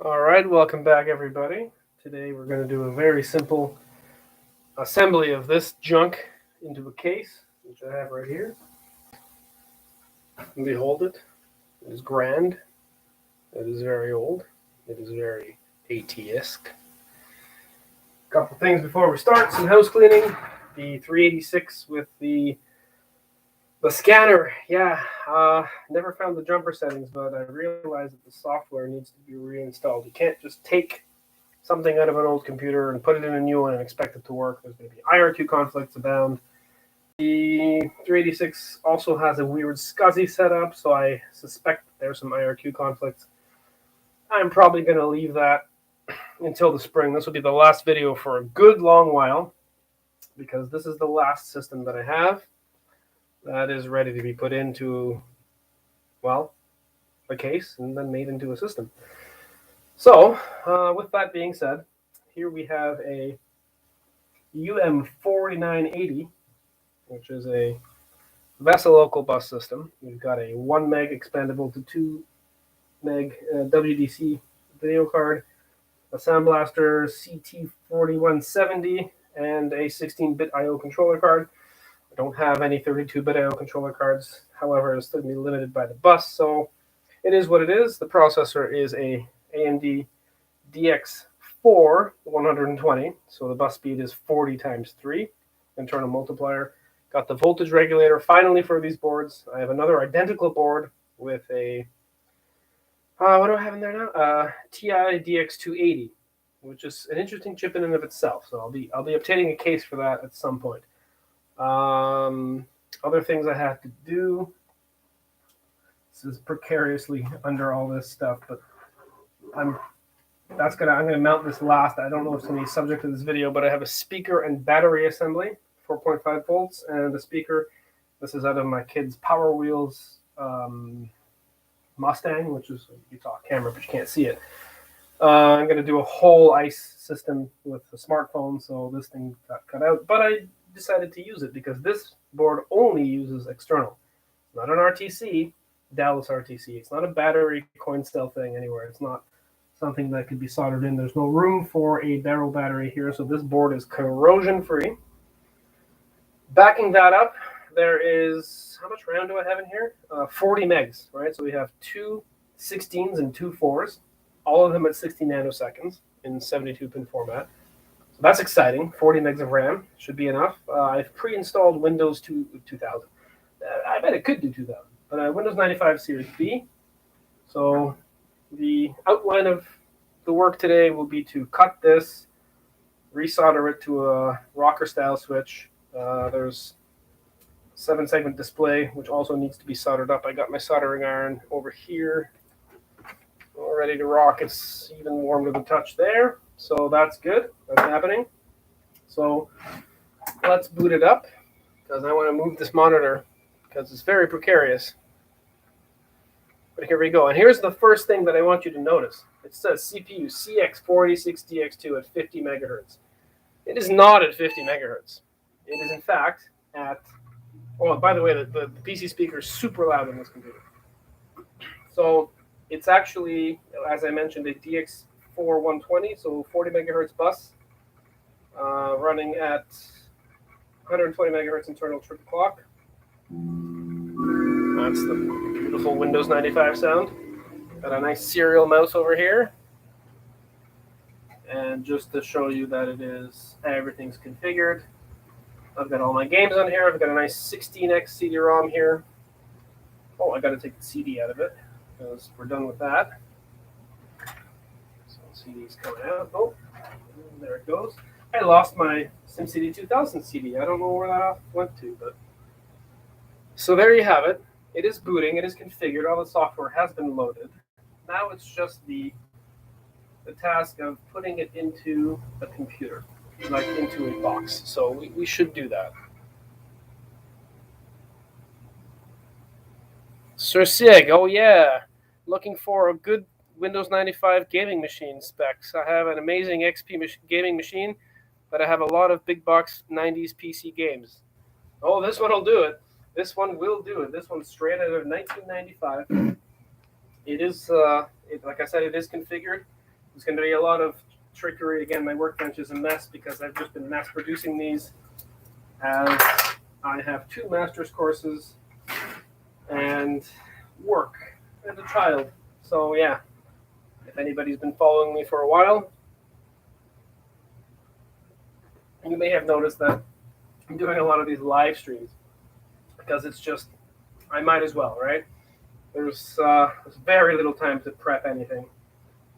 All right, welcome back, everybody. Today we're going to do a very simple assembly of this junk into a case, which I have right here. And behold it. It is grand. It is very old. It is very AT-esque. Couple things before we start. Some house cleaning. The 386 with the scanner. Yeah, never found the jumper settings, but I realized that the software needs to be reinstalled. You can't just take something out of an old computer and put it in a new one and expect it to work. There's going to be IRQ conflicts abound. The 386 also has a weird SCSI setup, so I suspect there's some IRQ conflicts. I'm probably going to leave that until the spring. This will be the last video for a good long while, because this is the last system that I have that is ready to be put into, well, a case and then made into a system. So, with that being said, here we have a UM4980, which is a VESA local bus system. We've got a 1 meg expandable to 2 meg WDC video card, a Sound Blaster CT4170, and a 16-bit I/O controller card. I don't have any 32-bit I/O controller cards. However, it's going to be limited by the bus, so it is what it is. The processor is a AMD DX4 120, so the bus speed is 40 times 3, internal multiplier. Got the voltage regulator finally for these boards. I have another identical board with a, what do I have in there now? TI DX280, which is an interesting chip in and of itself. So I'll be obtaining a case for that at some point. Other things I have to do. This is precariously under all this stuff, but I'm gonna mount this last. I don't know if it's gonna be subject to this video, but I have a speaker and battery assembly, 4.5 volts, and the speaker. This is out of my kid's Power Wheels Mustang, which is, you saw a camera, but you can't see it. I'm gonna do a whole ICE system with a smartphone, so this thing got cut out, but I decided to use it because this board only uses external. It's not an RTC, Dallas RTC. It's not a battery coin cell thing anywhere. It's not something that could be soldered in. There's no room for a barrel battery here, so this board is corrosion free. Backing that up, there is, how much RAM do I have in here? 40 megs, right? So we have two 16s and two 4s, all of them at 60 nanoseconds in 72-pin format. So that's exciting. 40 megs of RAM should be enough. I've pre-installed Windows 2000. I bet it could do 2000, but Windows 95 Series B. So the outline of the work today will be to cut this, resolder it to a rocker style switch. There's a 7-segment display, which also needs to be soldered up. I got my soldering iron over here, all ready to rock. It's even warm to the touch there, so that's good. That's happening. So let's boot it up, because I want to move this monitor, because it's very precarious. But here we go. And here's the first thing that I want you to notice. It says CPU CX486DX2 at 50 megahertz. It is not at 50 megahertz. It is, in fact, at... Oh, by the way, the PC speaker is super loud on this computer. So it's actually, as I mentioned, a DX4 120, so 40 megahertz bus, running at 120 megahertz internal triple clock. That's the beautiful Windows 95 sound. Got a nice serial mouse over here. And just to show you that it is, everything's configured. I've got all my games on here. I've got a nice 16x CD-ROM here. Oh, I got to take the CD out of it, because we're done with that. So CD's coming out. Oh, there it goes. I lost my SimCity 2000 CD. I don't know where that went to, but... So there you have it. It is booting. It is configured. All the software has been loaded. Now it's just the task of putting it into a computer, like into a box. So we should do that. Sir Sig, oh yeah. Looking for a good Windows 95 gaming machine specs. I have an amazing XP gaming machine, but I have a lot of big box 90s PC games. Oh, this one will do it. This one will do it. This one's straight out of 1995. It is, like I said, it is configured. There's going to be a lot of trickery. Again, my workbench is a mess because I've just been mass producing these as I have 2 master's courses and work as a child. So yeah, if anybody's been following me for a while, you may have noticed that I'm doing a lot of these live streams because it's just, I might as well, right? There's very little time to prep anything.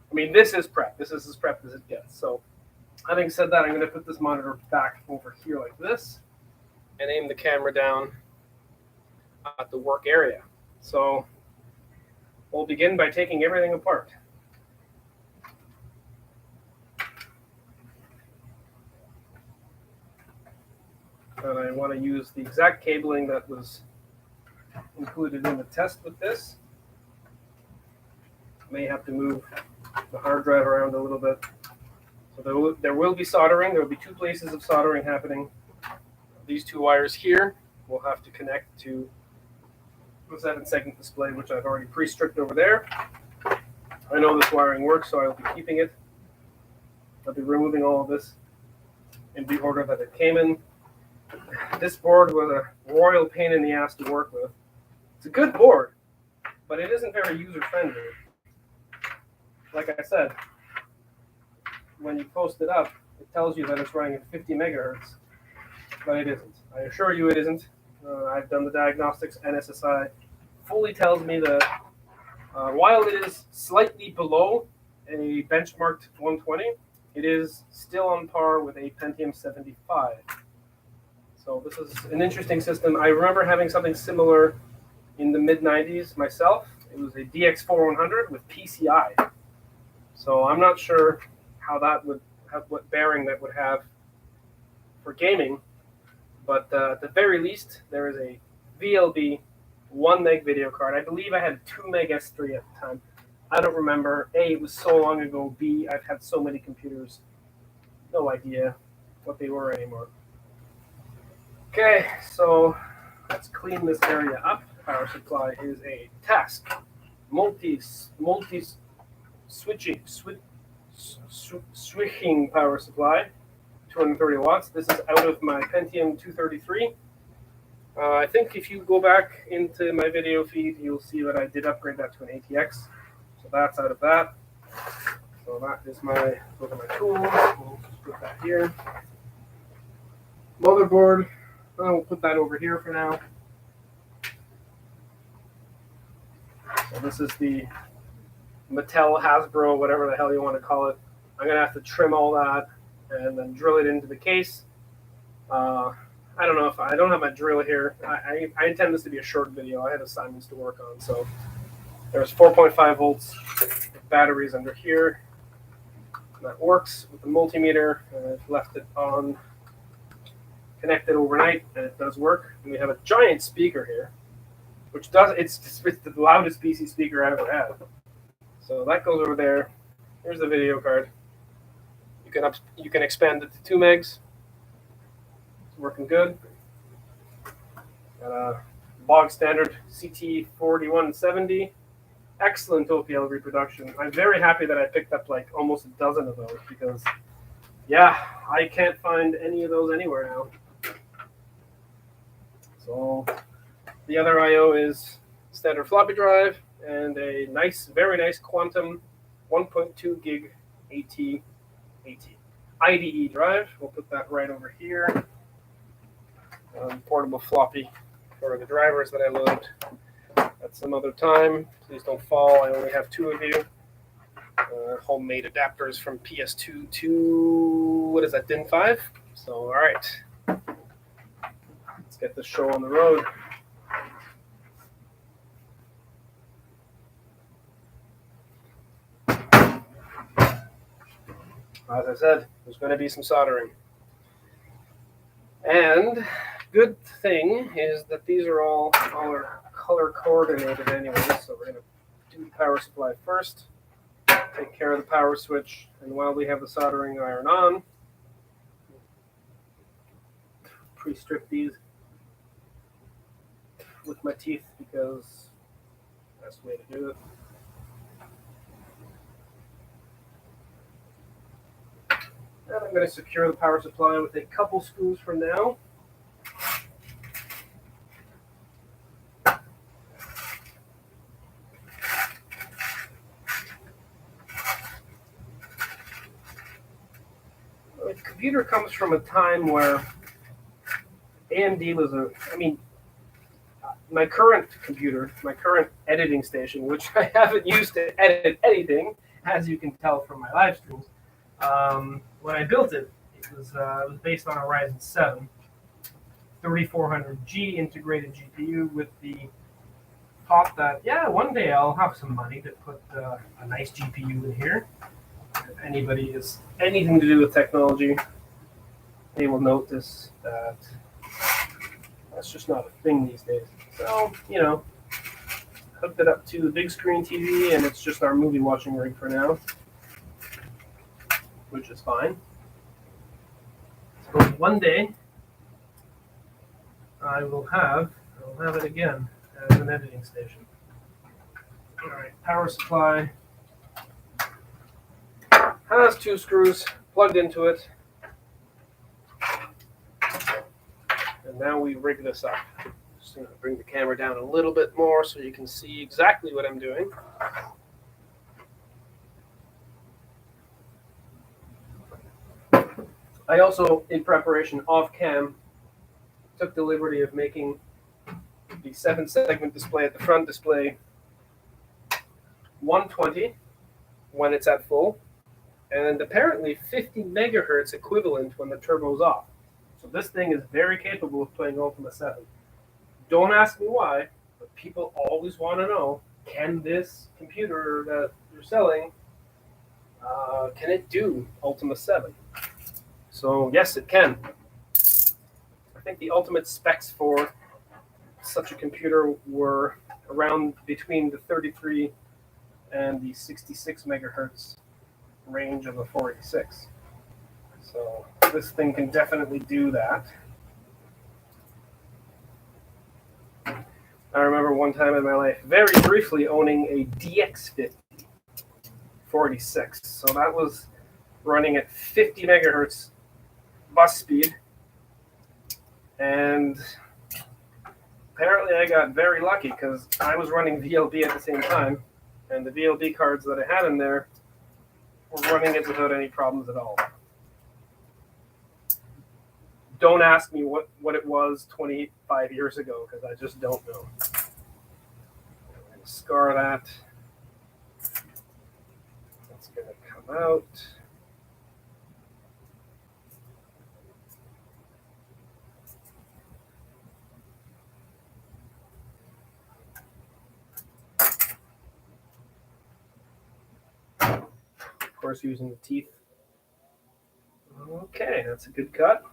I mean, this is prep. This is as prepped as it gets. So having said that, I'm going to put this monitor back over here like this and aim the camera down at the work area. So we'll begin by taking everything apart. And I want to use the exact cabling that was included in the test with this. May have to move the hard drive around a little bit. So there will be soldering. There will be 2 places of soldering happening. These 2 wires here will have to connect to the 7-segment display, which I've already pre-stripped over there. I know this wiring works, so I'll be keeping it. I'll be removing all of this in the order that it came in. This board was a royal pain in the ass to work with. It's a good board, but it isn't very user-friendly. Like I said, when you post it up, it tells you that it's running at 50 megahertz, but it isn't. I assure you it isn't. I've done the diagnostics. NSSI fully tells me that while it is slightly below a benchmarked 120, it is still on par with a Pentium 75. So this is an interesting system. I remember having something similar in the mid-90s myself. It was a DX4 100 with PCI. So I'm not sure how that would have, what bearing that would have for gaming, but at the very least, there is a VLB 1 meg video card. I believe I had a 2 meg S3 at the time. I don't remember. A, it was so long ago. B, I've had so many computers. No idea what they were anymore. Okay, so let's clean this area up. Power supply is a task. Switching power supply, 230 watts. This is out of my Pentium 233. I think if you go back into my video feed, you'll see that I did upgrade that to an ATX. So that's out of that. So that is my, those are my tools. We'll just put that here. Motherboard, we'll put that over here for now. So this is the Mattel, Hasbro, whatever the hell you want to call it. I'm going to have to trim all that and then drill it into the case. I don't know if I don't have my drill here. I intend this to be a short video. I had assignments to work on. So there's 4.5 volts batteries under here. That works with the multimeter. I've left it on, connected overnight, and it does work. And we have a giant speaker here, which does, it's the loudest PC speaker I've ever had. So that goes over there. Here's the video card. You can expand it to 2 megs. It's working good. Got a bog standard CT4170. Excellent OPL reproduction. I'm very happy that I picked up like almost a dozen of those because, yeah, I can't find any of those anywhere now. So the other I/O is standard floppy drive and a nice, very nice Quantum 1.2 gig AT IDE drive. We'll put that right over here. Portable floppy for the drivers that I load at some other time. Please don't fall. I only have 2 of you. Homemade adapters from PS2 to, what is that, DIN 5? So, all right. Let's get this show on the road. As I said, there's going to be some soldering. And good thing is that these are all are color coordinated anyway, so we're going to do the power supply first, take care of the power switch, and while we have the soldering iron on, pre-strip these with my teeth because that's the way to do it. And I'm going to secure the power supply with a couple screws for now. The computer comes from a time where AMD was my current computer, my current editing station, which I haven't used to edit anything, as you can tell from my live streams. When I built it, it was based on a Ryzen 7 3400G integrated GPU with the thought that, yeah, one day I'll have some money to put a nice GPU in here. If anybody has anything to do with technology, they will notice that that's just not a thing these days. So, hooked it up to the big screen TV, and it's just our movie watching rig for now, which is fine. So one day, I'll have it again as an editing station. All right, power supply has 2 screws plugged into it, and now we rig this up. Just going to bring the camera down a little bit more so you can see exactly what I'm doing. I also, in preparation off cam, took the liberty of making the 7-segment display at the front display 120 when it's at full, and apparently 50 megahertz equivalent when the turbo's off. So this thing is very capable of playing Ultima 7. Don't ask me why, but people always want to know, can this computer that you're selling, can it do Ultima 7? So yes, it can. I think the ultimate specs for such a computer were around between the 33 and the 66 megahertz range of a 486. So this thing can definitely do that. I remember one time in my life, very briefly, owning a DX4 486. So that was running at 50 megahertz bus speed, and apparently I got very lucky because I was running VLB at the same time, and the VLB cards that I had in there were running it without any problems at all. Don't ask me what it was 25 years ago, because I just don't know. I'm going to scar that. That's going to come out. Of course, using the teeth. Okay, that's a good cut.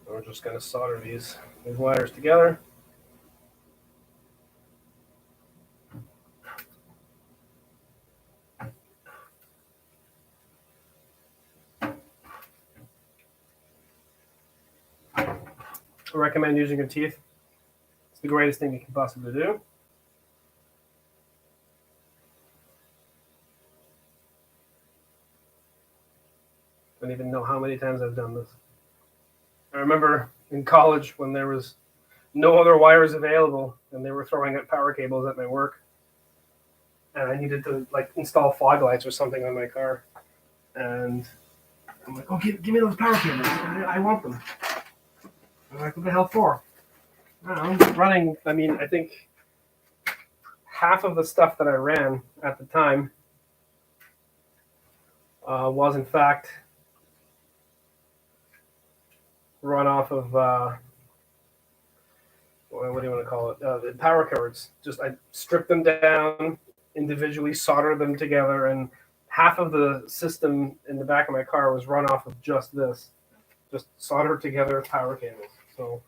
We're just going to solder these wires together. I recommend using your teeth. It's the greatest thing you can possibly do. I don't even know how many times I've done this. I remember in college when there was no other wires available and they were throwing out power cables at my work, and I needed to install fog lights or something on my car, and I'm like, oh, give me those power cables. I want them. I'm like, what the hell for? I don't know, running, I think half of the stuff that I ran at the time was in fact run off of, what do you want to call it? The power cords. Just I stripped them down individually, soldered them together, and half of the system in the back of my car was run off of just this. Just soldered together power cables. So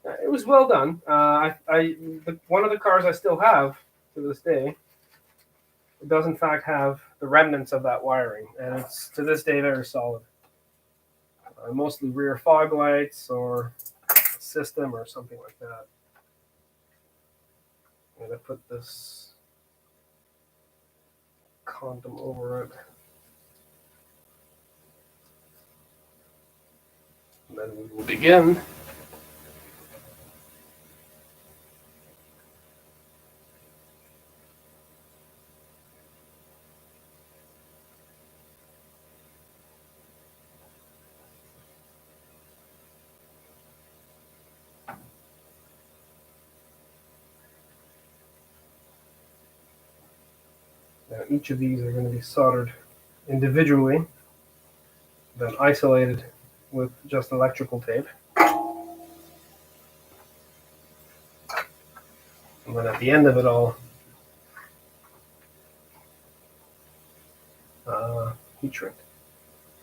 it was well done. One of the cars I still have to this day, it does in fact have the remnants of that wiring, and it's to this day very solid. Mostly rear fog lights or a system or something like that. I'm going to put this condom over it. And then we will begin. Now each of these are going to be soldered individually, then isolated with just electrical tape. And then at the end of it all, heat shrink.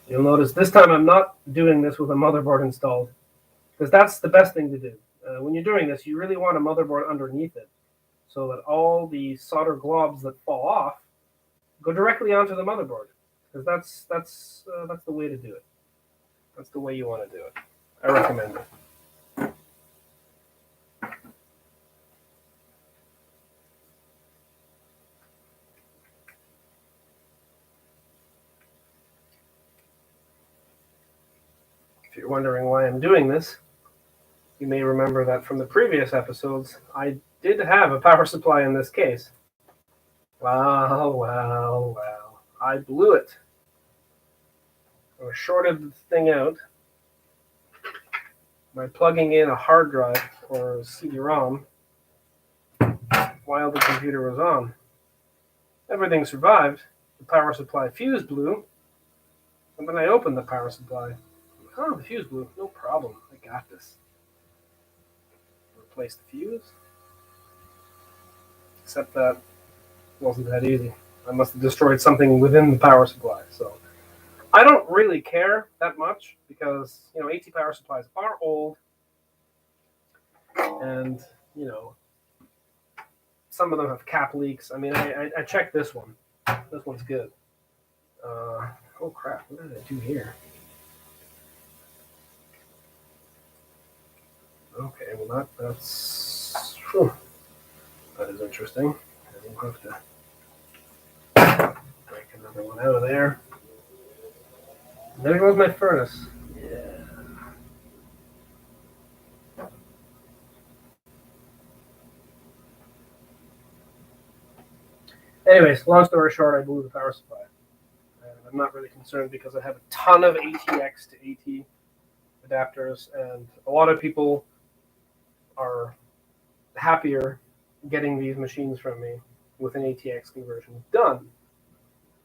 You'll notice this time I'm not doing this with a motherboard installed, because that's the best thing to do. When you're doing this, you really want a motherboard underneath it, so that all the solder globs that fall off go directly onto the motherboard, because that's the way to do it. That's the way you want to do it. I recommend it. If you're wondering why I'm doing this, you may remember that from the previous episodes, I did have a power supply in this case. Wow. I blew it. I shorted the thing out by plugging in a hard drive or a CD-ROM while the computer was on. Everything survived. The power supply fuse blew, and then I opened the power supply. Oh, the fuse blew. No problem. I got this. Replace the fuse. Except that wasn't that easy. I must have destroyed something within the power supply. So I don't really care that much because, AT power supplies are old, and, some of them have cap leaks. I mean, I checked this one. This one's good. Oh crap, what did I do here? Okay, well that's that is interesting. We'll have to break another one out of there. There goes my furnace. Yeah. Anyways, long story short, I blew the power supply. I'm not really concerned because I have a ton of ATX to AT adapters, and a lot of people are happier getting these machines from me with an ATX conversion done.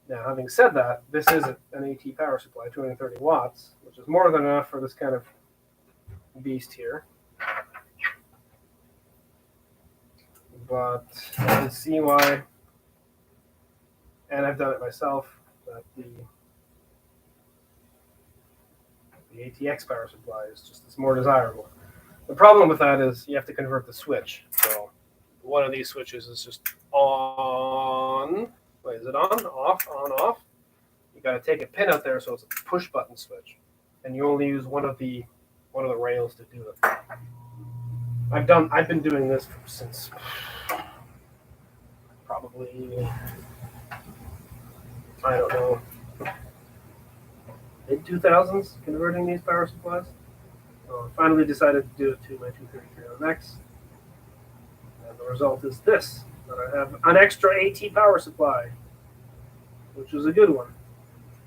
Now, having said that, this is an AT power supply, 230 watts, which is more than enough for this kind of beast here. But I can see why, and I've done it myself, that the ATX power supply is just it's more desirable. The problem with that is you have to convert the switch. So one of these switches is just on. Wait, is it on? Off? On? Off? You got to take a pin out there so it's a push button switch, and you only use one of the rails to do it. I've been doing this since probably, I don't know, mid-2000s, converting these power supplies. So I finally decided to do it to my 233MX. And the result is this, that I have an extra AT power supply, which is a good one.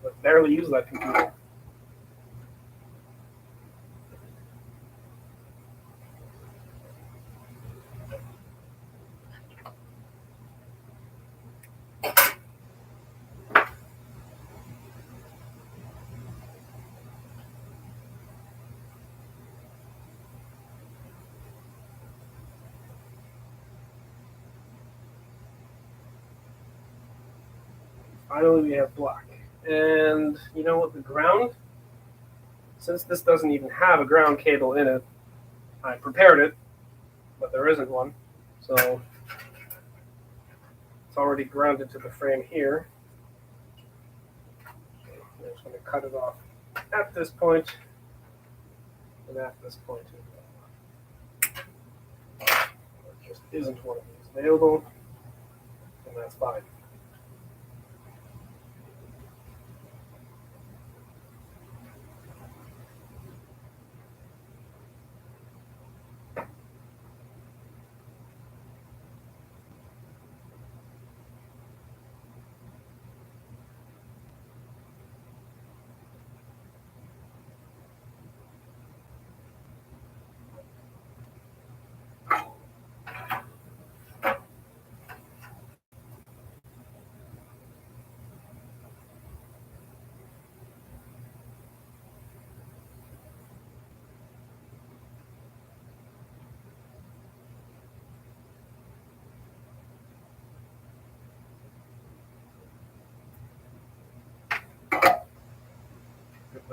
But barely use that computer. Finally, we have black. And you know what, the ground, since this doesn't even have a ground cable in it, I prepared it, but there isn't one. So it's already grounded to the frame here. I'm just going to cut it off at this point and at this point. There just isn't one of these available, and that's fine.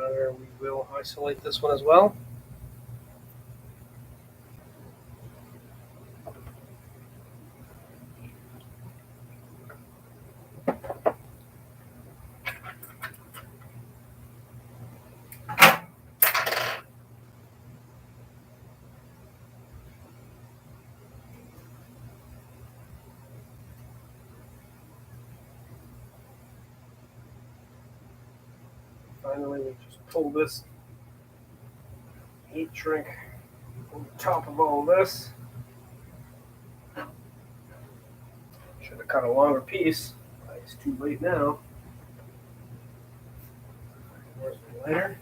We will isolate this one as well. Finally, we just pull this heat shrink on top of all this. Should have cut a longer piece. It's too late now. Where's the lighter?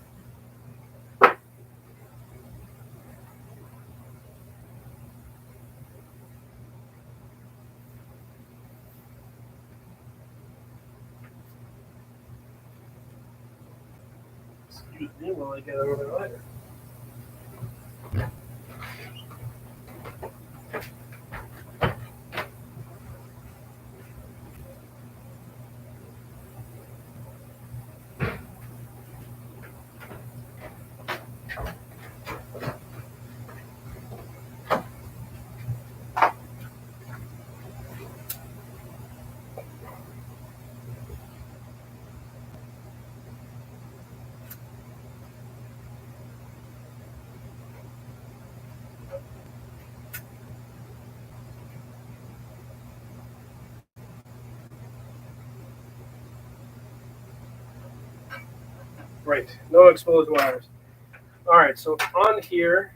Excuse me while I get another lighter. Right, no exposed wires. All right, so on here,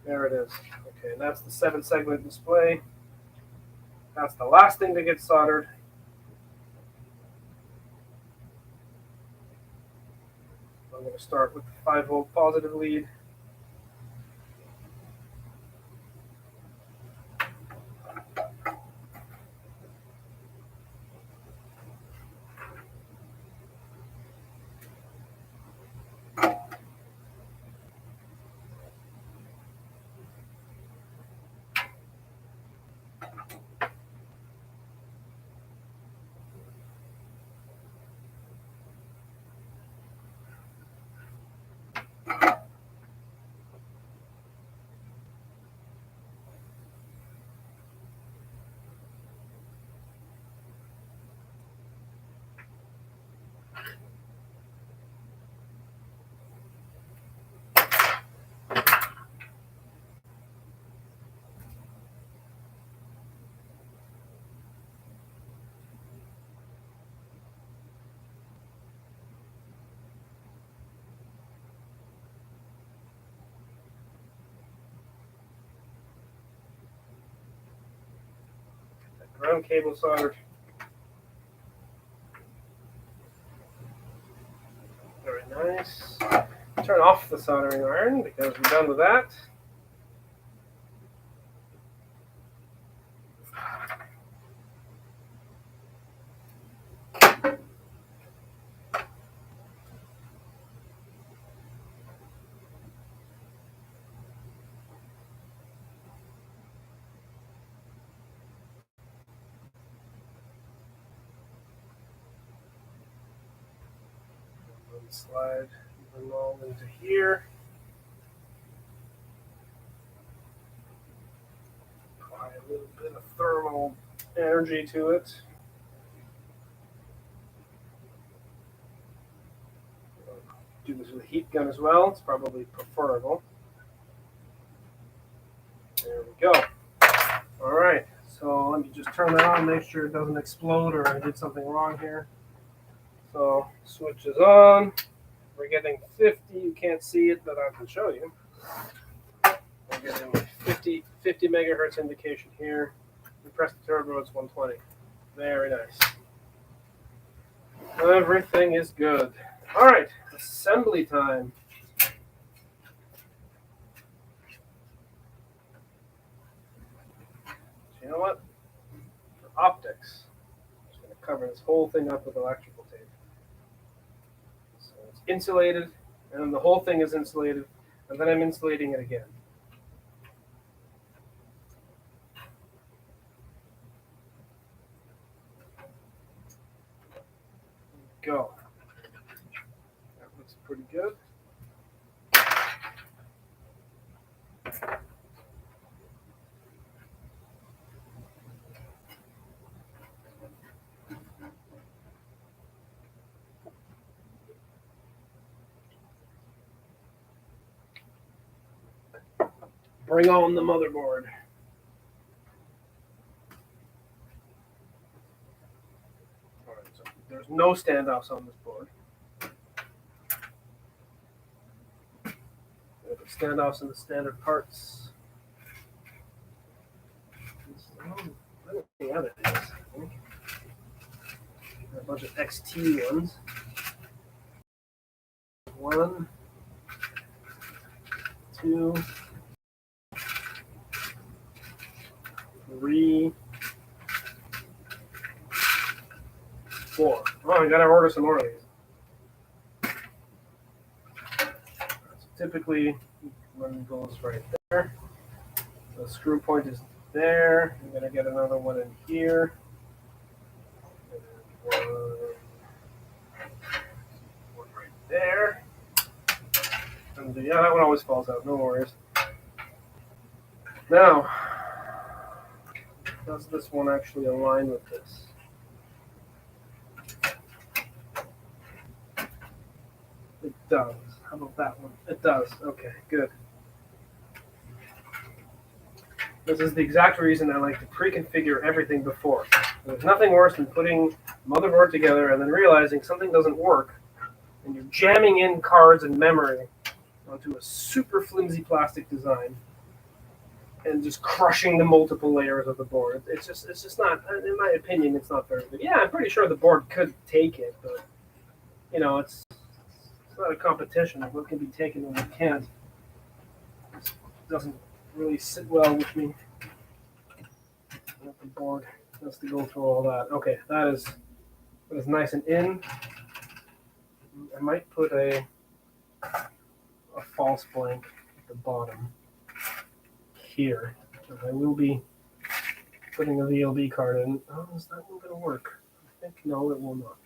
there it is. Okay, and that's the 7-segment display. That's the last thing to get soldered. I'm going to start with the 5-volt positive lead. Ground cable soldered. Very nice. Turn off the soldering iron because we're done with that. Slide them all into here. Apply a little bit of thermal energy to it. Do this with a heat gun as well. It's probably preferable. There we go. All right. So let me just turn that on, make sure it doesn't explode or I did something wrong here. So switch is on. We're getting 50. You can't see it, but I can show you. We're getting 50 megahertz indication here. We press the turbo, it's 120. Very nice. Everything is good. All right, assembly time. So you know what? For optics, I'm just going to cover this whole thing up with electrical tape. So it's insulated, and then the whole thing is insulated, and then I'm insulating it again. Go. pretty good. Bring on the motherboard. All right, so there's no standoffs on this board. Standoffs in the standard parts. I don't think it is. I think. A bunch of XT ones. 1, 2, 3, 4. Oh, I gotta order some more of these. So typically, one goes right there. The screw point is there. I'm gonna get another one in here. One right there. And yeah, that one always falls out. No worries. Now, does this one actually align with this? It does. How about that one? It does. Okay, good. This is the exact reason I like to pre-configure everything before. There's nothing worse than putting motherboard together and then realizing something doesn't work, and you're jamming in cards and memory onto a super flimsy plastic design and just crushing the multiple layers of the board. It's just not, in my opinion, it's not very good. Yeah, I'm pretty sure the board could take it, but you know, it's not a competition of what can be taken and what can't. It doesn't really sit well with me. The board has to go through all that. Okay, that is nice and in. I might put a false blank at the bottom here. I will be putting a VLB card in. Oh, is that one going to work? I think no, it will not.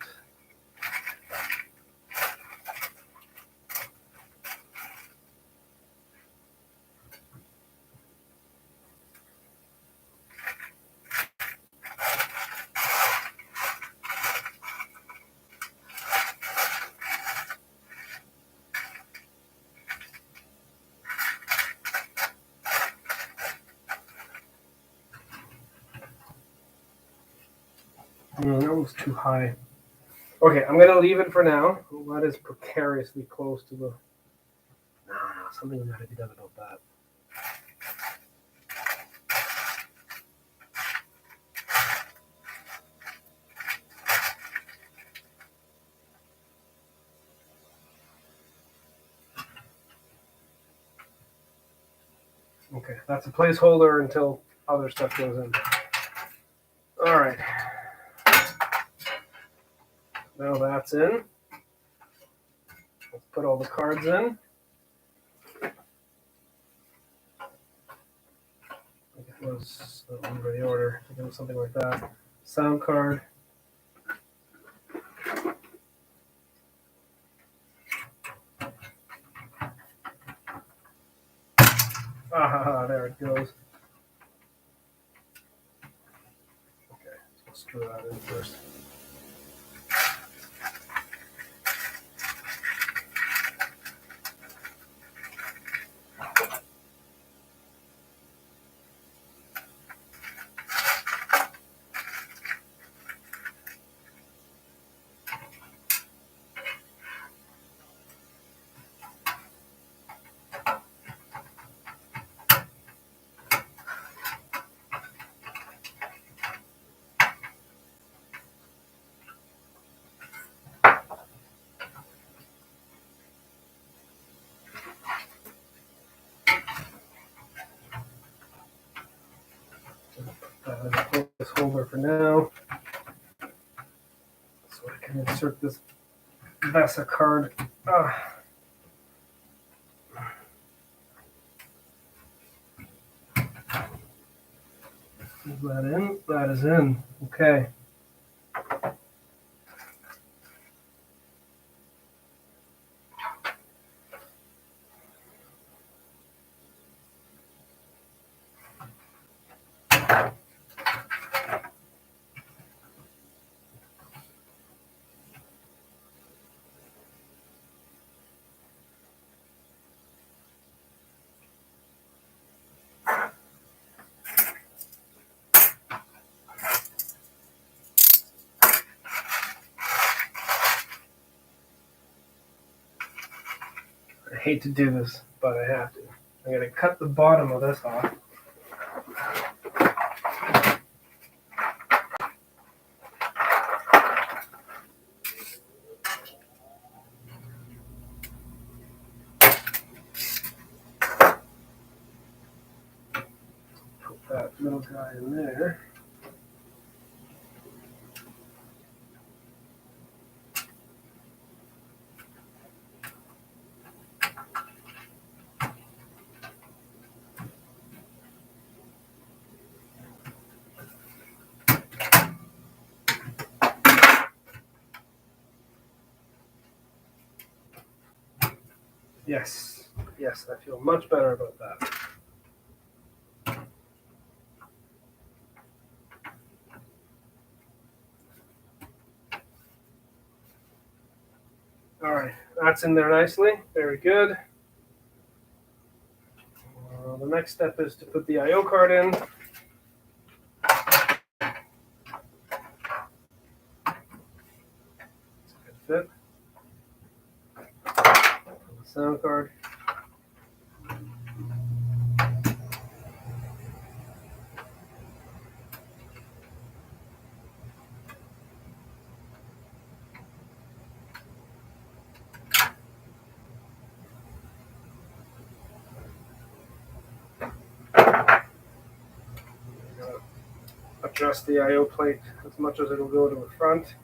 That was too high. Okay, I'm going to leave it for now. That is precariously close to the... No, something got to be done about that. Okay, that's a placeholder until other stuff goes in. All right. Now that's in. Let's put all the cards in. I think it was under the order. I think it was something like that. Sound card. Ah, there it goes. Okay, let's screw that in first. Put this holder for now, so I can insert this VESA card. Move that in. That is in. Okay. hate to do this, but I have to. I'm going to cut the bottom of this off. Put that little guy in there. Yes, yes, I feel much better about that. All right, that's in there nicely. Very good. The next step is to put the I/O card in. It's a good fit. The sound card. Adjust the I/O plate as much as it'll go to the front.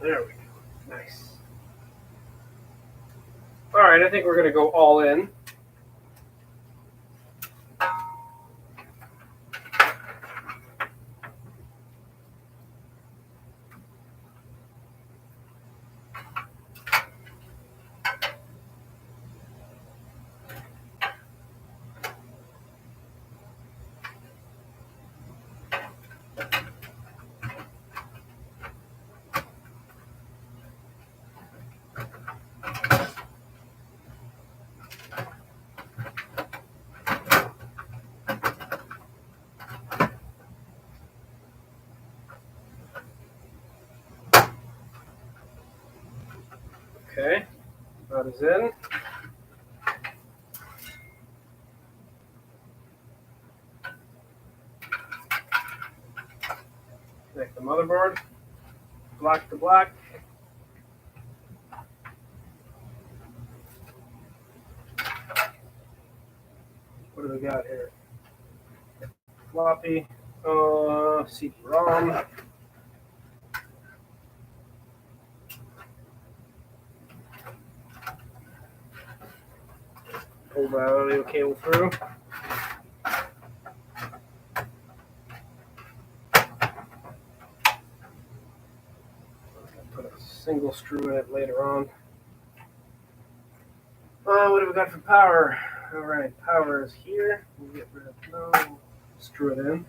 There we go. Nice. All right, I think we're going to go all in. Okay, that is in. Connect the motherboard, black to black. What do we got here? Floppy, CD-ROM. Pull the audio cable through. Put a single screw in it later on. What have we got for power? All right, power is here. We'll get rid of no. Screw it in.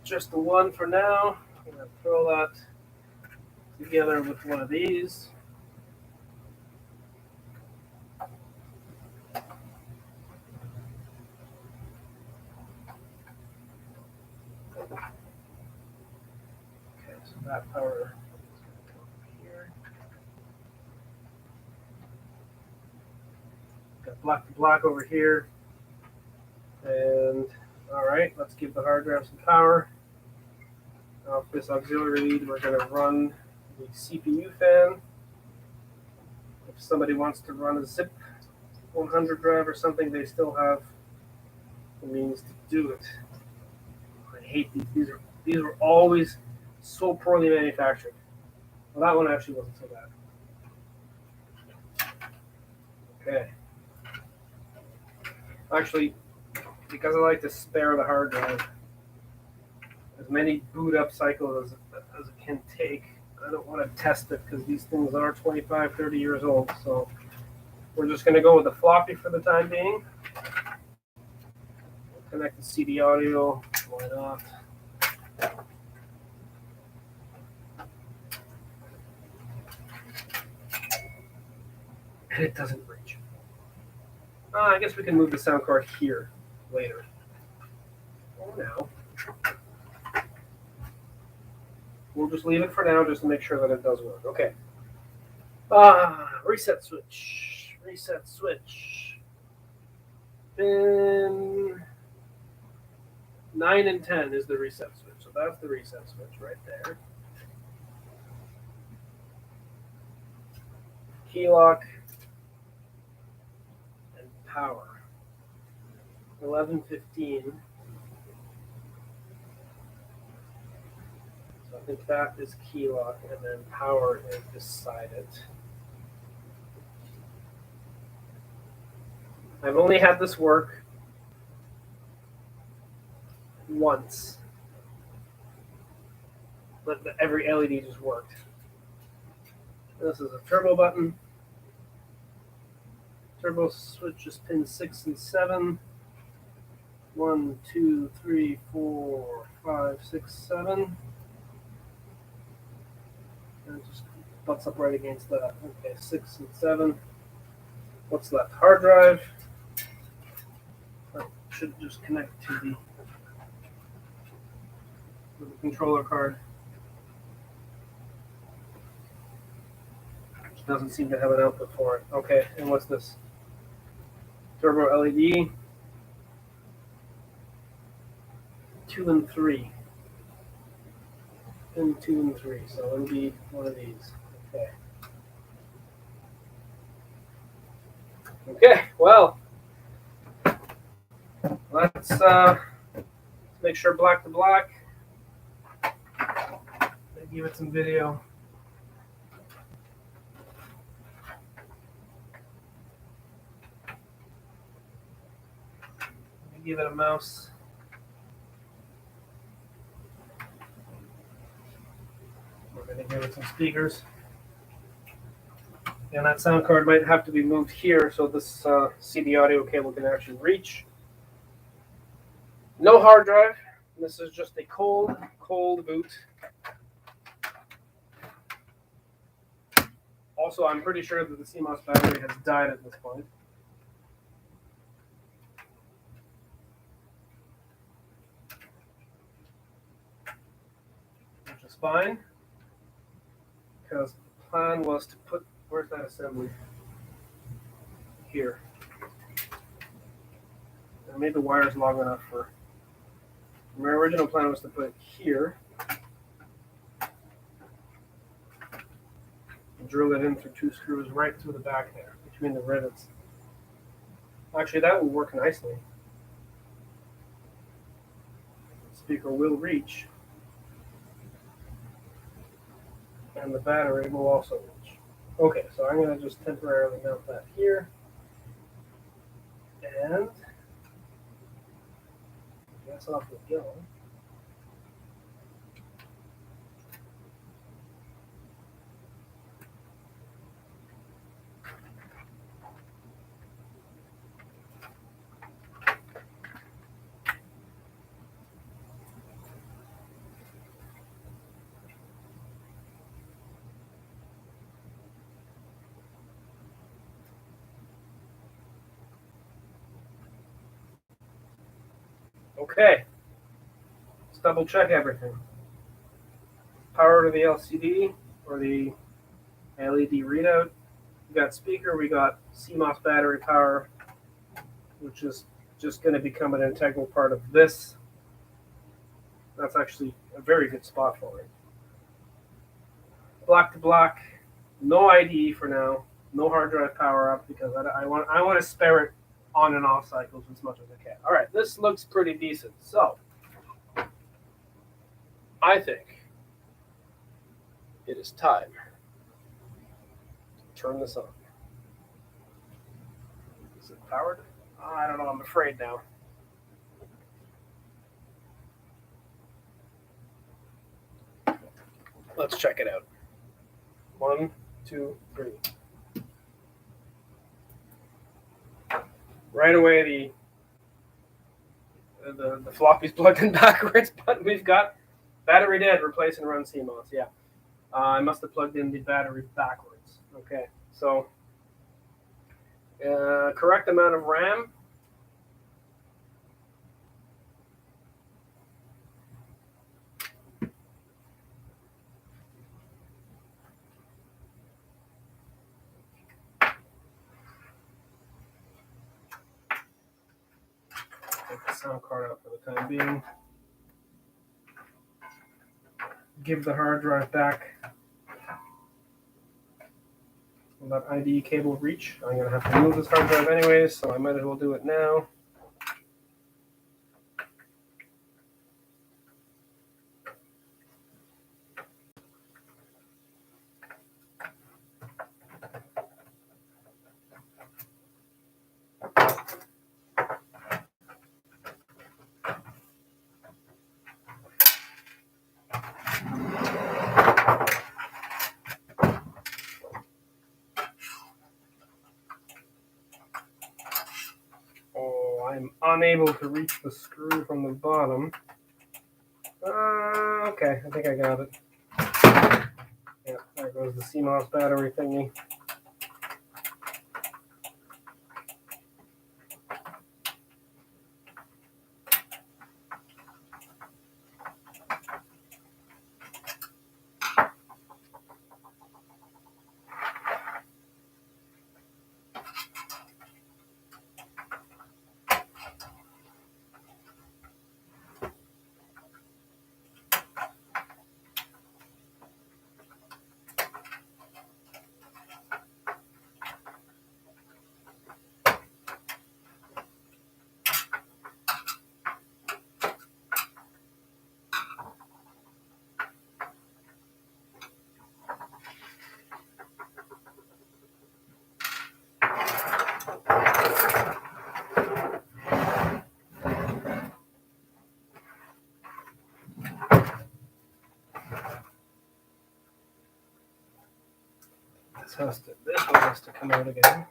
Just the one for now. I'm going to throw that together with one of these. Okay, so that power is going to come over here. Got black to black over here. And all right, let's give the hard drive some power. Off this auxiliary lead, we're going to run the CPU fan. If somebody wants to run a zip 100 drive or something, they still have the means to do it. I hate these. These were always so poorly manufactured. Well, that one actually wasn't so bad. Okay. Actually, because I like to spare the hard drive as many boot up cycles as it can take, I don't want to test it because these things are 25, 30 years old. So we're just going to go with the floppy for the time being. Connect the CD audio. Why not? And it doesn't reach. I guess we can move the sound card here later. Or now. We'll just leave it for now just to make sure that it does work. Okay. Reset switch. Reset switch. Pin 9 and 10 is the reset switch. So that's the reset switch right there. Key lock and power. 11:15. So I think that is key lock, and then power is beside it. I've only had this work once, but every LED just worked. This is a turbo button. Turbo switch is pin 6 and 7. 1, 2, 3, 4, 5, 6, 7. And it just butts up right against that. Okay, 6 and 7. What's left? Hard drive. That should just connect to the controller card. Which doesn't seem to have an output for it. Okay, and what's this? Turbo LED. 2 and 3. Pin 2 and 3. So it'll be one of these. Okay. Okay, well, let's make sure black to black. Give it some video. Give it a mouse. We're going to give it some speakers. And that sound card might have to be moved here so this CD audio cable can actually reach. No hard drive. This is just a cold boot. Also, I'm pretty sure that the CMOS battery has died at this point. Which is fine. Because the plan was to put, where's that assembly? Here. I made the wires long enough for, my original plan was to put it here. Drill it in through 2 screws right through the back there, between the rivets. Actually, that will work nicely. The speaker will reach. And the battery will also reach. Okay, so I'm going to just temporarily mount that here. And that's off we go. Okay, let's double check everything. Power to the LCD or the LED readout. We got speaker, we got CMOS battery power, which is just going to become an integral part of this. That's actually a very good spot for it. Black to black, no IDE for now, no hard drive power up because I want to spare it on and off cycles as much as I can. All right, this looks pretty decent. So I think it is time to turn this on. Is it powered? I don't know. I'm afraid now. Let's check it out. 1, 2, 3. Right away, the floppy's plugged in backwards, but we've got battery dead, replace and run CMOS. Yeah, I must have plugged in the battery backwards. Okay, so correct amount of RAM. Take the sound card out for the time being. Give the hard drive back. Will that IDE cable reach? I'm going to have to move this hard drive anyways, so I might as well do it now. I'm unable to reach the screw from the bottom. Okay, I think I got it. Yeah, there goes the CMOS battery thingy. This one has to come out again.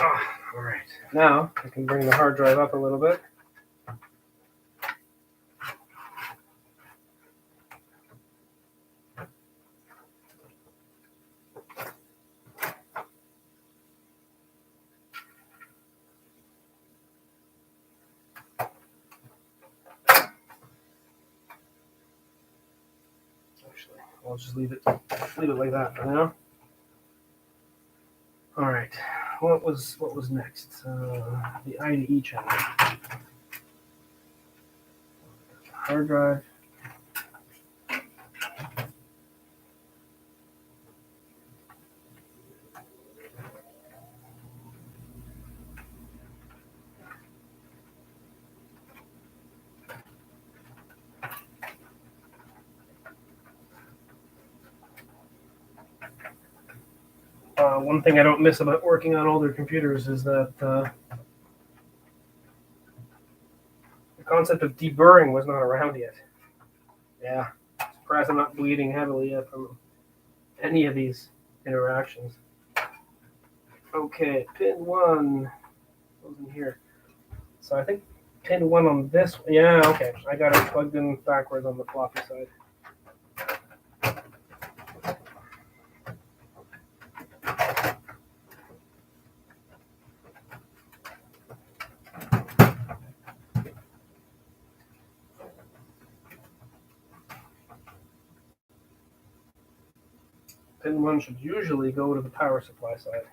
All right, now I can bring the hard drive up a little bit. Actually, I'll just leave it like that for now. All right, what was next? The IDE channel, hard drive. One thing I don't miss about working on older computers is that the concept of deburring was not around yet. Yeah, surprised I'm not bleeding heavily yet from any of these interactions. Okay, pin 1 goes in here. So I think pin 1 on this. Yeah, okay. I got it plugged in backwards on the floppy side. pin 1 should usually go to the power supply side.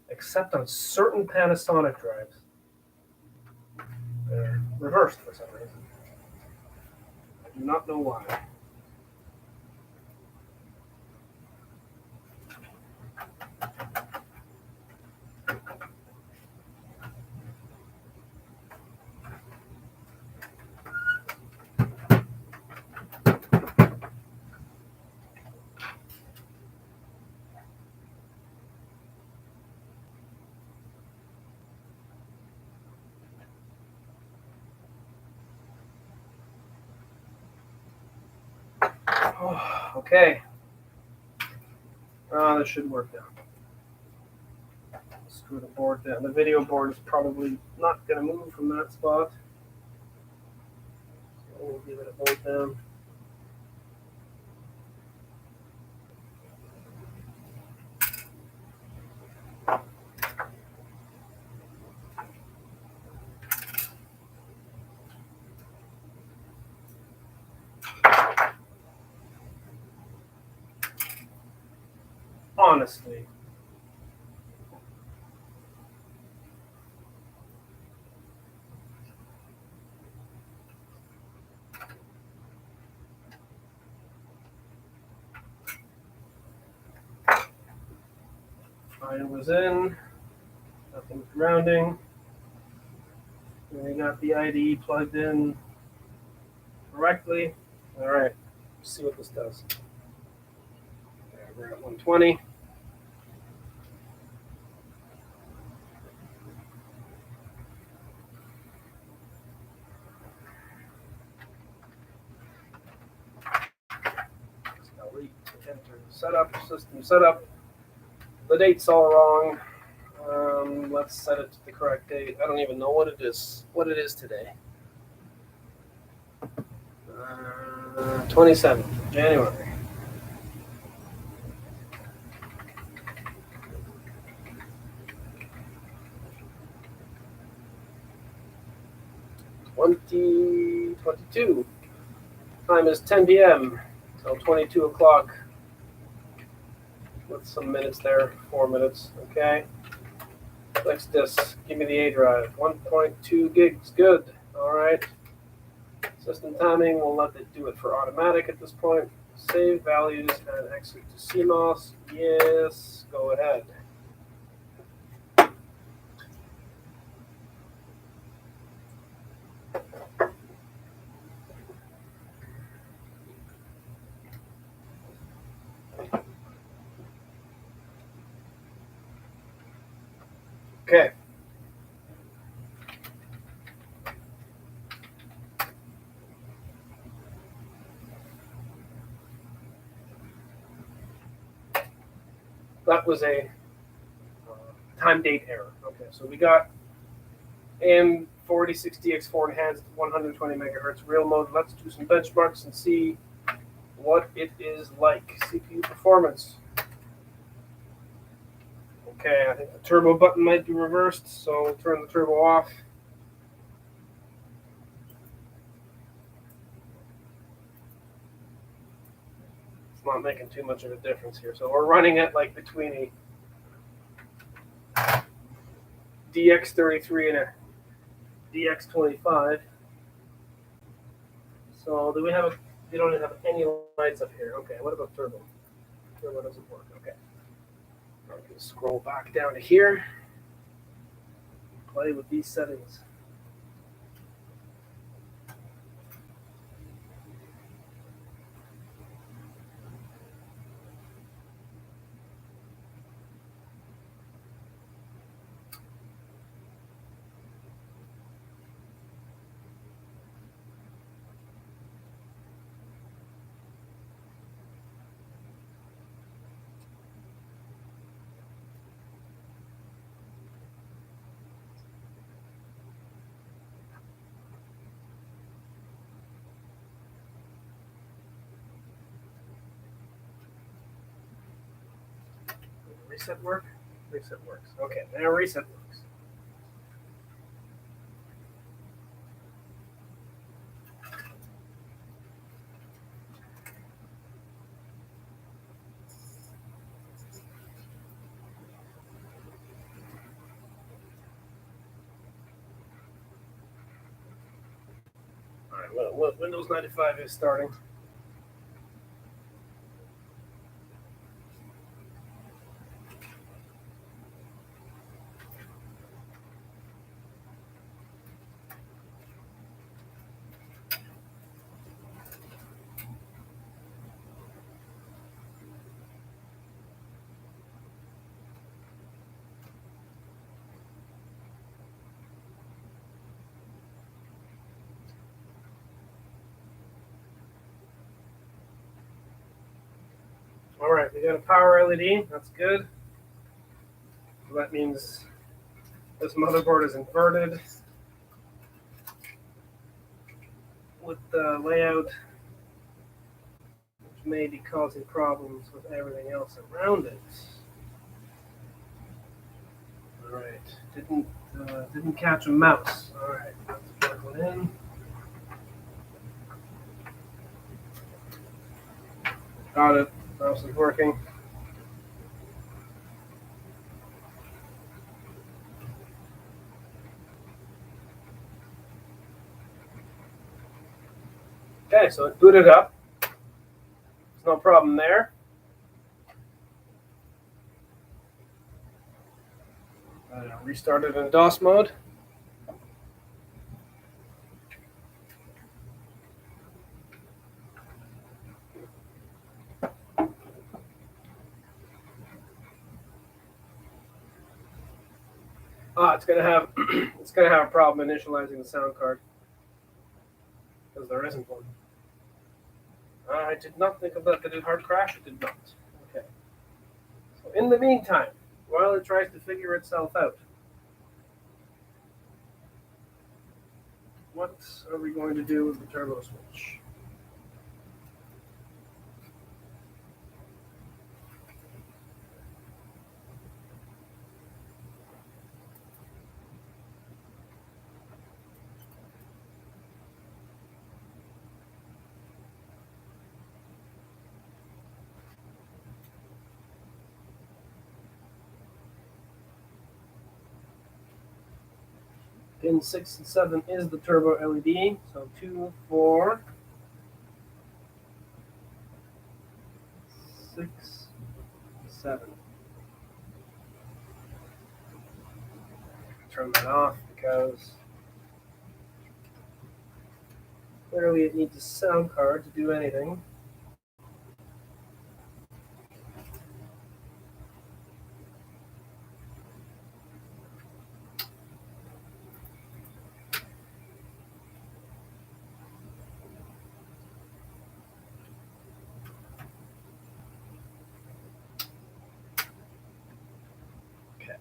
Except on certain Panasonic drives. They're reversed for some reason. I do not know why. Oh, okay. This should work now. Screw the board down. The video board is probably not going to move from that spot. So we'll give it a bolt down. Honestly. Iron was in. Nothing's grounding. And we got the IDE plugged in correctly. All right. Let's see what this does. Okay, we're at 120. Enter setup, system setup. The date's all wrong. Let's set it to the correct date. I don't even know what it is. What it is today. 27th January. (2022). Time is 10 p.m. till 22 o'clock. With some minutes there, 4 minutes. Okay. Next disk, give me the A drive. 1.2 gigs, good. All right. System timing, we'll let it do it for automatic at this point. Save values and exit to CMOS. Yes, go ahead. Okay. That was a time date error. Okay, so we got AMD 4060 DX4 enhanced 120 megahertz real mode. Let's do some benchmarks and see what it is like. CPU performance. Okay, I think the turbo button might be reversed, so we'll turn the turbo off. It's not making too much of a difference here. So we're running it like between a DX33 and a DX25. So do we have a, we don't have any lights up here. Okay, what about turbo? Turbo doesn't work, okay. I'm going to scroll back down to here. Play with these settings. Reset work? Reset works. Okay, now reset works. what Windows 95 is starting. All right, we got a power LED. That's good. So that means this motherboard is inverted with the layout, which may be causing problems with everything else around it. All right, didn't catch a mouse. All right, let's plug one in. Got it. Mouse is working. Okay, so it booted up. There's no problem there. Restarted in DOS mode. It's gonna have a problem initializing the sound card because there isn't one. I did not think of that. Did it hard crash? It did not. Okay. So in the meantime, while it tries to figure itself out, what are we going to do with the turbo switch? Pin 6 and 7 is the turbo LED. So 2, 4, 6, 7. Turn that off because clearly it needs a sound card to do anything. Okay.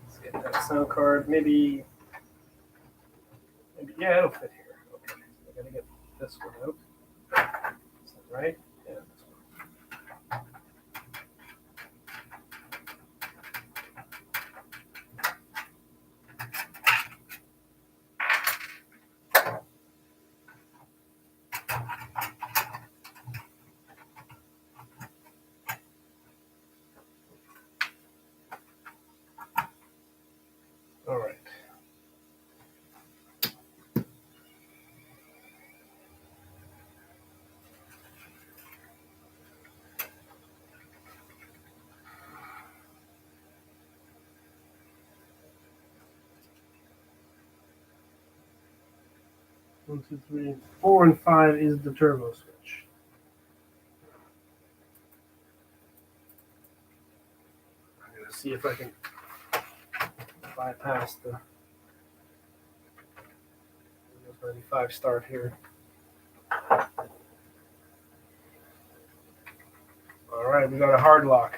Let's get that sound card. Maybe yeah, it'll fit here. Okay. I gotta get this one out. Is that right? Yeah, this one. All right. One, two, three, 4, and 5 is the turbo switch. I'm gonna see if I can bypass the Windows 95 start here. All right, we got a hard lock.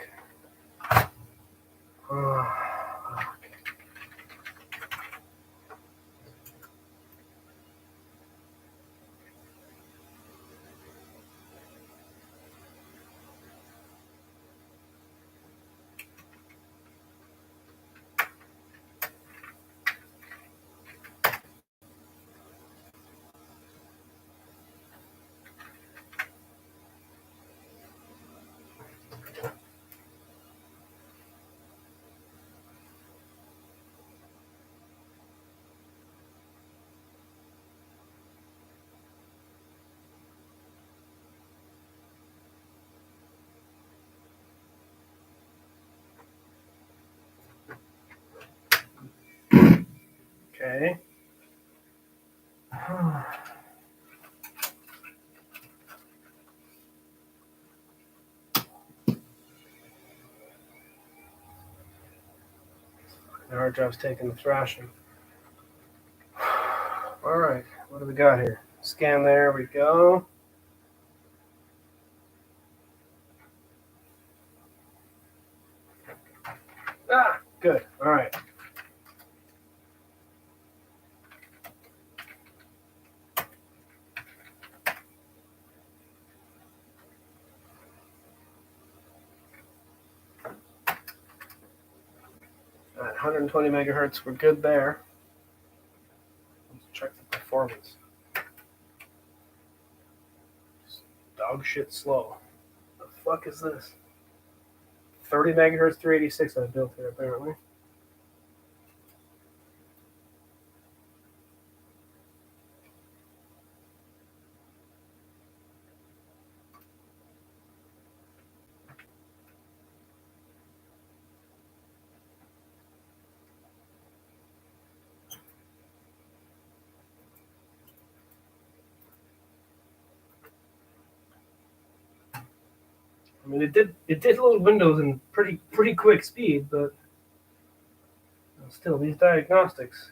Okay. The hard drive's taking the thrashing. All right, what do we got here? Scan, there we go. Ah, good. All right. At 120 megahertz, we're good there. Let's check the performance. It's dog shit slow. The fuck is this? 30 megahertz, 386 I built here apparently. I mean, it did load Windows in pretty quick speed, but still, these diagnostics,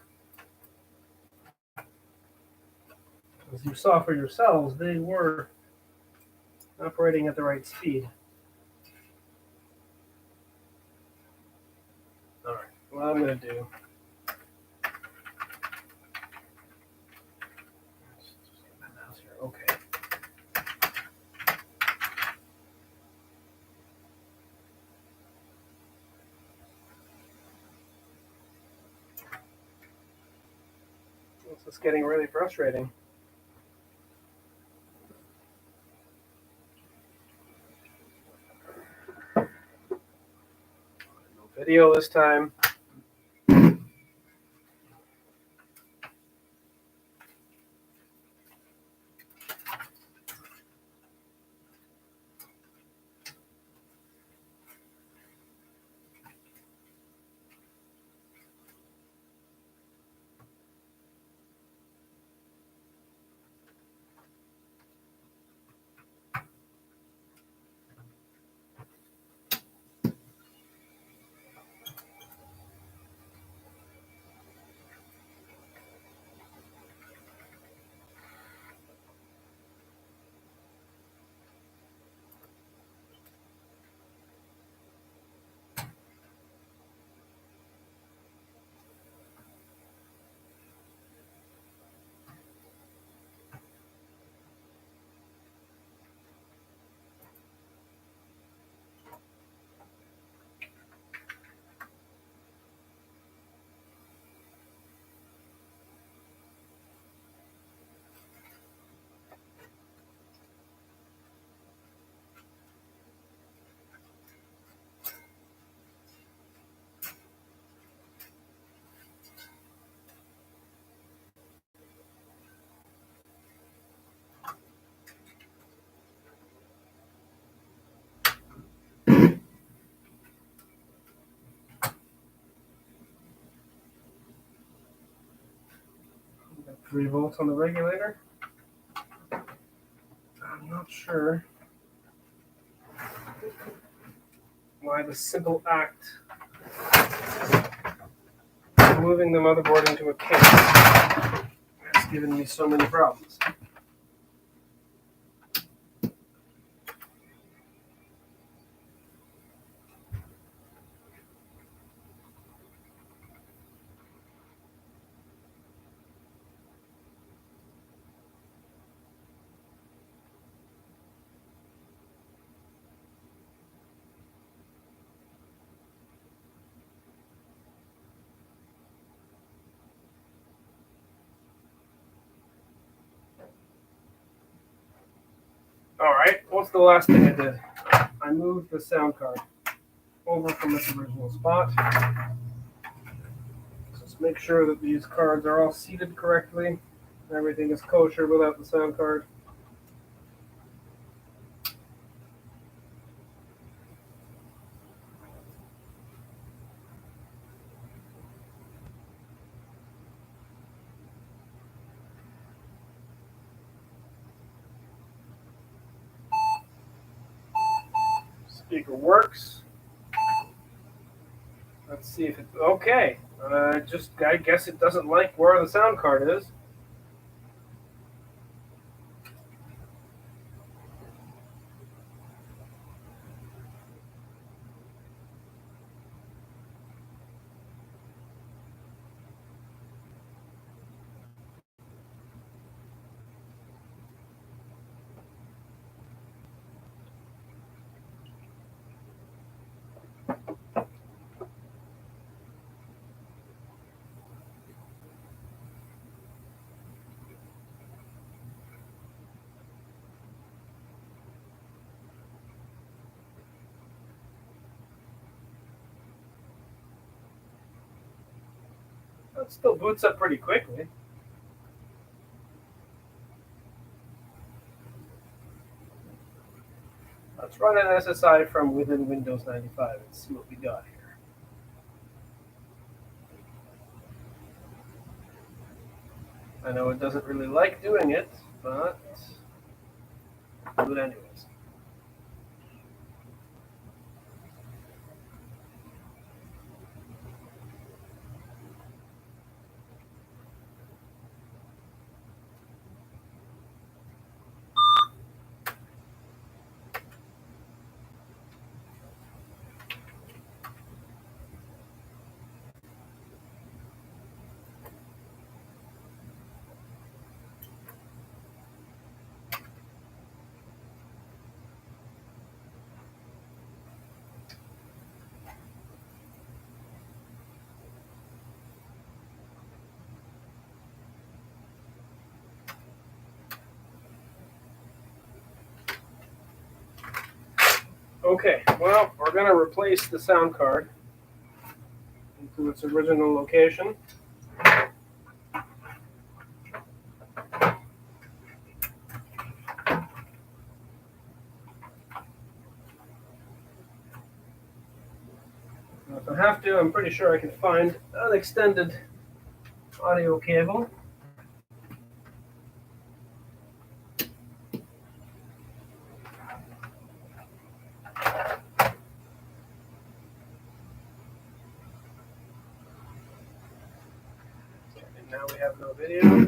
as you saw for yourselves, they were operating at the right speed. All right, what I'm going to do. Okay. This is getting really frustrating. No video this time. Got 3 volts on the regulator. I'm not sure why the simple act of moving the motherboard into a case has given me so many problems. Alright, what's the last thing I did? I moved the sound card over from its original spot. Just make sure that these cards are all seated correctly. Everything is kosher without the sound card. Speaker works. Let's see if it's okay. I guess it doesn't like where the sound card is. It still boots up pretty quickly. Let's run an SSI from within Windows 95 and see what we got here. I know it doesn't really like doing it, but do it anyways. Okay, well, we're going to replace the sound card into its original location. If I have to, I'm pretty sure I can find an extended audio cable. Now we have no video.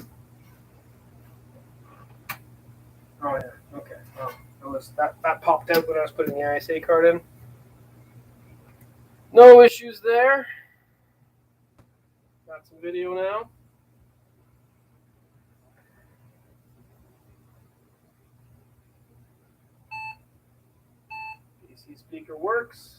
Oh yeah, okay. Well, that popped out when I was putting the ISA card in. No issues there. Got some video now. PC speaker works.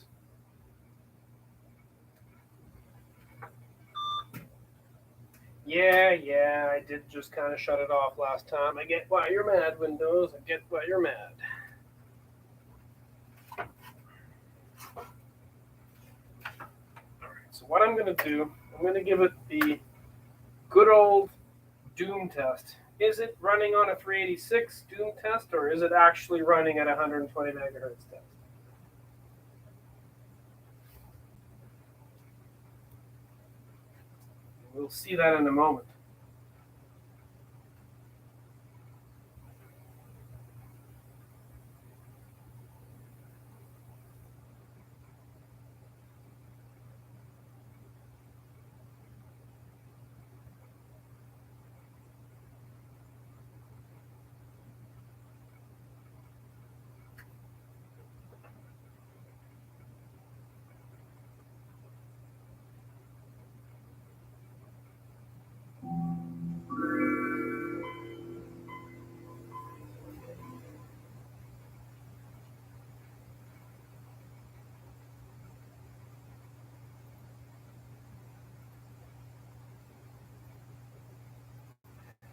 Yeah, I did just kind of shut it off last time. I get why you're mad, Windows. I get why you're mad. Alright, so what I'm going to do, I'm going to give it the good old Doom test. Is it running on a 386 Doom test, or is it actually running at 120 megahertz test? We'll see that in a moment.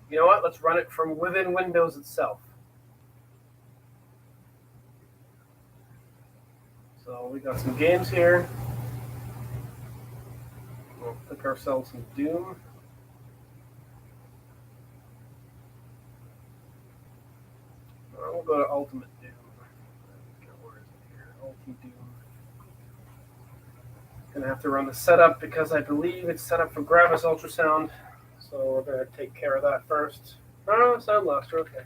You know what? Let's run it from within Windows itself. So we got some games here. We'll pick ourselves some Doom. We'll go to Ultimate Doom. Where is it here? Ultimate Doom. Gonna have to run the setup because I believe it's set up for Gravis ultrasound. So we're gonna take care of that first. Oh, sound lost. Okay.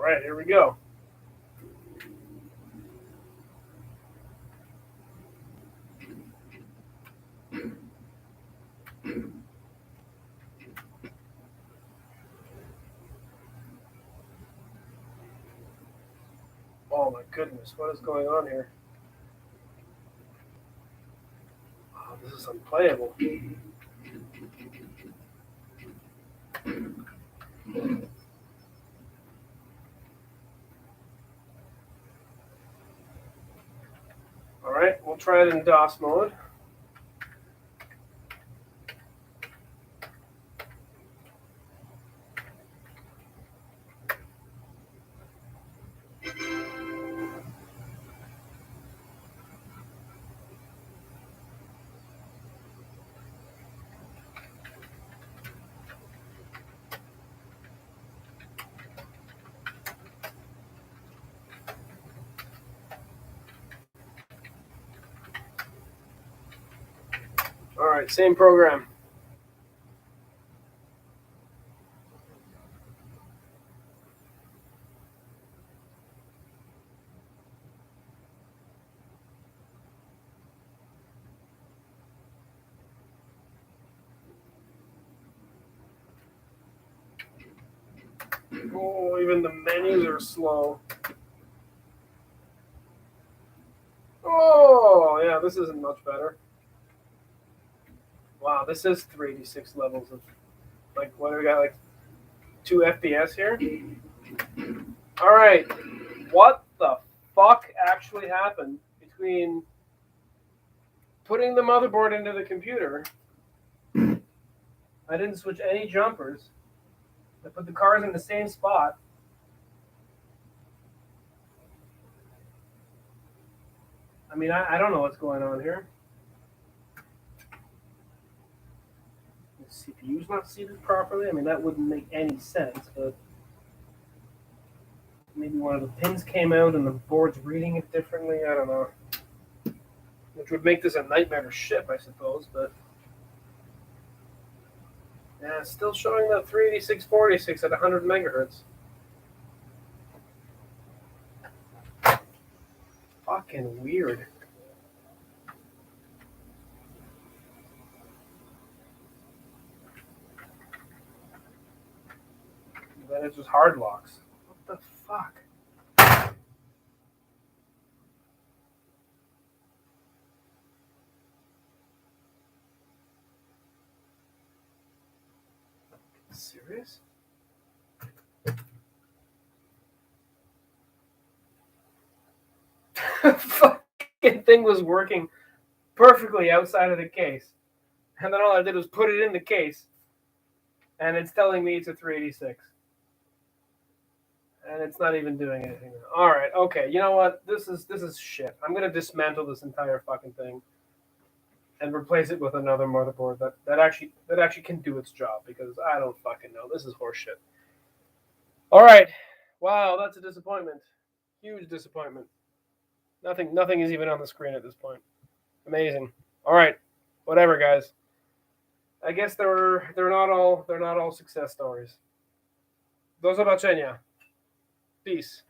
All right, here we go. Oh my goodness, what is going on here? Oh, this is unplayable. All right, we'll try it in DOS mode. All right, same program. Oh, even the menus are slow. Oh, yeah, this isn't much better. Wow, this is 386 levels of, like, what do we got, like 2 FPS here? All right, what the fuck actually happened between putting the motherboard into the computer? I didn't switch any jumpers. I put the cars in the same spot. I mean, I don't know what's going on here. The CPU's not seated properly. I mean, that wouldn't make any sense, but maybe one of the pins came out and the board's reading it differently. I don't know. Which would make this a nightmare to ship, I suppose, but yeah, it's still showing that 386/46 at 100 megahertz. Fucking weird. Then it just hard locks. What the fuck? Serious? Fucking thing was working perfectly outside of the case. And then all I did was put it in the case. And it's telling me it's a 386. And it's not even doing anything. All right, okay. You know what? This is shit. I'm gonna dismantle this entire fucking thing and replace it with another motherboard that actually can do its job, because I don't fucking know. This is horseshit. All right. Wow, that's a disappointment. Huge disappointment. Nothing is even on the screen at this point. Amazing. All right. Whatever, guys. I guess they're not all success stories. Do zobaczenia. Peace.